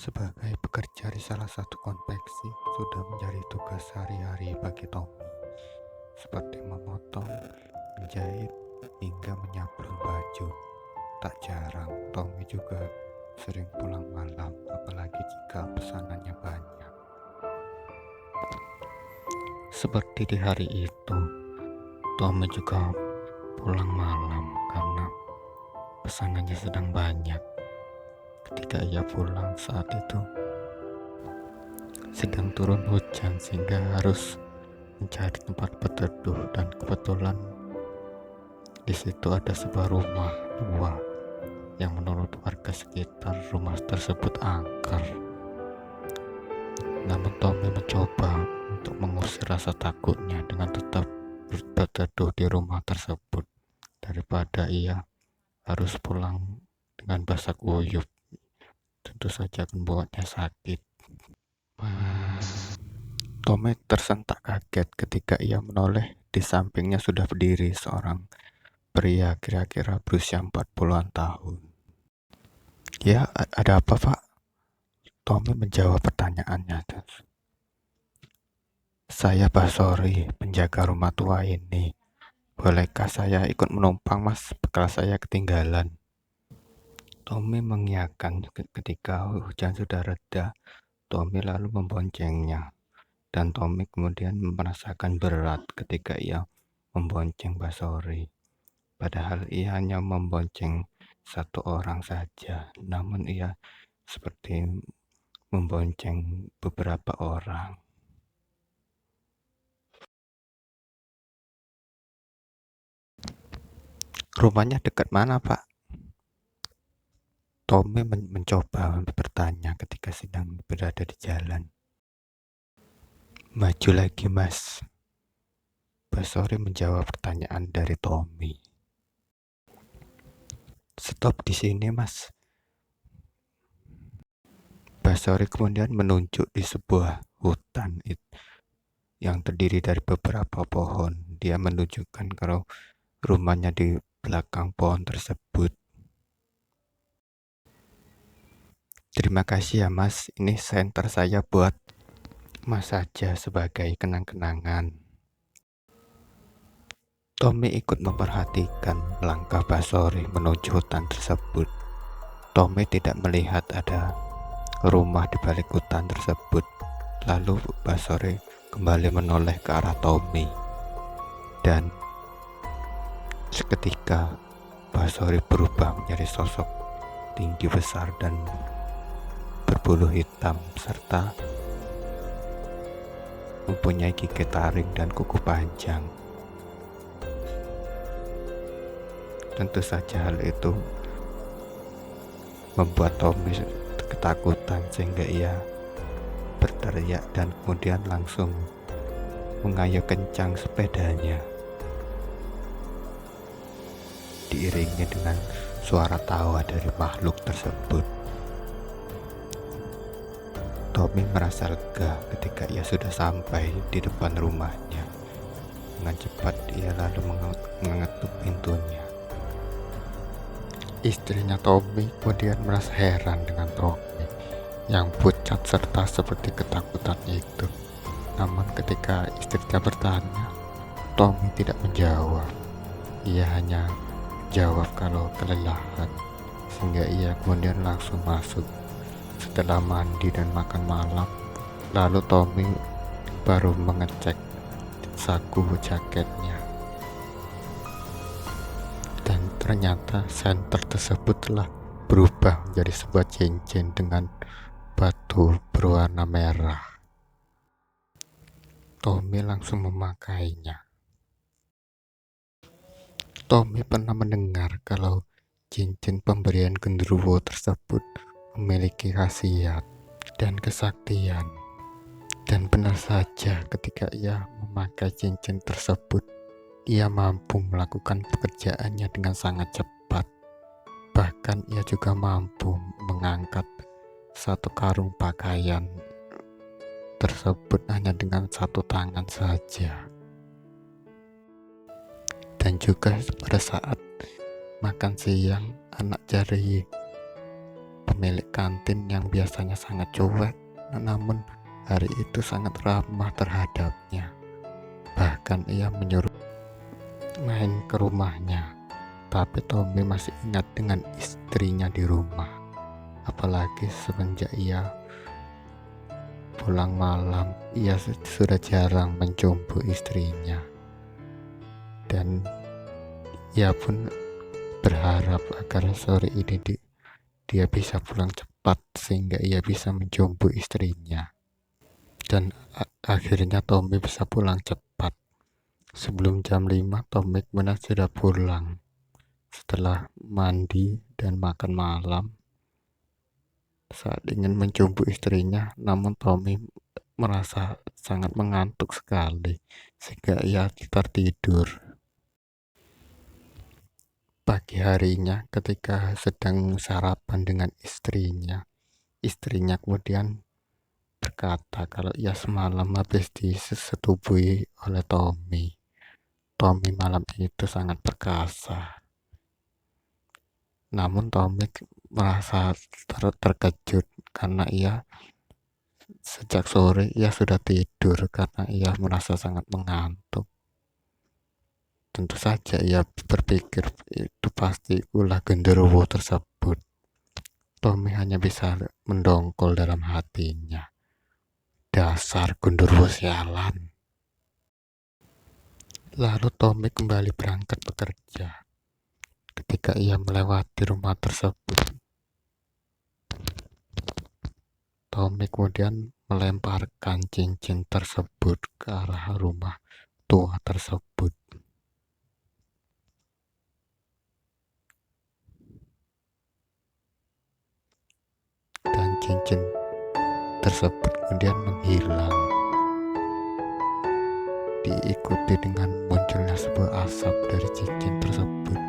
Sebagai pekerja di salah satu konveksi, sudah menjadi tugas sehari-hari bagi Tommy, seperti memotong, menjahit, hingga menyablon baju. Tak jarang, Tommy juga sering pulang malam, apalagi jika pesanannya banyak. Seperti di hari itu, Tommy juga pulang malam karena pesanannya sedang banyak. Ketika ia pulang saat itu, sedang turun hujan sehingga harus mencari tempat berteduh, dan kebetulan di situ ada sebuah rumah tua yang menurut warga sekitar rumah tersebut angker. Namun Tommy mencoba untuk mengusir rasa takutnya dengan tetap berteduh di rumah tersebut daripada ia harus pulang dengan basah kuyup. Tentu saja akan membuatnya sakit. Tommy tersentak kaget ketika ia menoleh. Di sampingnya sudah berdiri seorang pria kira-kira berusia 40-an tahun. Ya, ada apa, Pak? Tommy menjawab pertanyaannya. Saya Basori, penjaga rumah tua ini. Bolehkah saya ikut menumpang, Mas? Bekal saya ketinggalan. Tommy mengiyakan. Ketika hujan sudah reda, Tommy lalu memboncengnya. Dan Tommy kemudian merasakan berat ketika ia membonceng Basori. Padahal ia hanya membonceng satu orang saja, namun ia seperti membonceng beberapa orang. Rumahnya dekat mana, Pak? Tommy mencoba bertanya ketika sedang berada di jalan. Maju lagi, Mas. Basori menjawab pertanyaan dari Tommy. Stop di sini, Mas. Basori kemudian menunjuk di sebuah hutan yang terdiri dari beberapa pohon. Dia menunjukkan kalau rumahnya di belakang pohon tersebut. Terima kasih ya, Mas. Ini senter saya buat Mas saja sebagai kenang-kenangan. Tommy ikut memperhatikan langkah Basori menuju hutan tersebut. Tommy tidak melihat ada rumah di balik hutan tersebut. Lalu Basori kembali menoleh ke arah Tommy. Dan seketika Basori berubah menjadi sosok tinggi besar dan berbulu hitam serta mempunyai gigi taring dan kuku panjang. Tentu saja hal itu membuat Tommy ketakutan sehingga ia berteriak dan kemudian langsung mengayuh kencang sepedanya, diiringi dengan suara tawa dari makhluk tersebut. Tommy merasa lega ketika ia sudah sampai di depan rumahnya. Dengan cepat ia lalu mengetuk pintunya. Istrinya Tommy kemudian merasa heran dengan Tommy yang pucat serta seperti ketakutan itu. Namun ketika istrinya bertanya, Tommy tidak menjawab. Ia hanya jawab kalau kelelahan, sehingga ia kemudian langsung masuk. Setelah mandi dan makan malam, lalu Tommy baru mengecek saku jaketnya. Dan ternyata senter tersebut telah berubah menjadi sebuah cincin dengan batu berwarna merah. Tommy langsung memakainya. Tommy pernah mendengar kalau cincin pemberian genderuwo tersebut memiliki khasiat dan kesaktian. Dan benar saja ketika ia memakai cincin tersebut, ia mampu melakukan pekerjaannya dengan sangat cepat. Bahkan ia juga mampu mengangkat satu karung pakaian tersebut hanya dengan satu tangan saja. Dan juga pada saat makan siang, anak dari pemilik kantin yang biasanya sangat cuek, namun hari itu sangat ramah terhadapnya. Bahkan ia menyuruh main ke rumahnya. Tapi Tommy masih ingat dengan istrinya di rumah. Apalagi semenjak ia pulang malam, ia sudah jarang menjumpai istrinya. Dan ia pun berharap agar sore ini dia bisa pulang cepat sehingga ia bisa menjumpai istrinya. Dan akhirnya Tommy bisa pulang cepat. Sebelum jam 5 Tommy benar sudah pulang. Setelah mandi dan makan malam, saat ingin menjumpai istrinya, namun Tommy merasa sangat mengantuk sekali sehingga ia tertidur. Pagi harinya ketika sedang sarapan dengan istrinya kemudian berkata kalau ia semalam habis disetubuhi oleh Tommy. Tommy malam itu sangat perkasa. Namun Tommy merasa terkejut karena ia sejak sore ia sudah tidur karena ia merasa sangat mengantuk. Tentu saja ia berpikir itu pasti ulah genderuwo tersebut. Tommy hanya bisa mendongkol dalam hatinya. Dasar genderuwo sialan. Lalu Tommy kembali berangkat bekerja. Ketika ia melewati rumah tersebut, Tommy kemudian melemparkan cincin tersebut ke arah rumah tua tersebut. Dan cincin tersebut kemudian menghilang. Diikuti dengan munculnya sebuah asap dari cincin tersebut.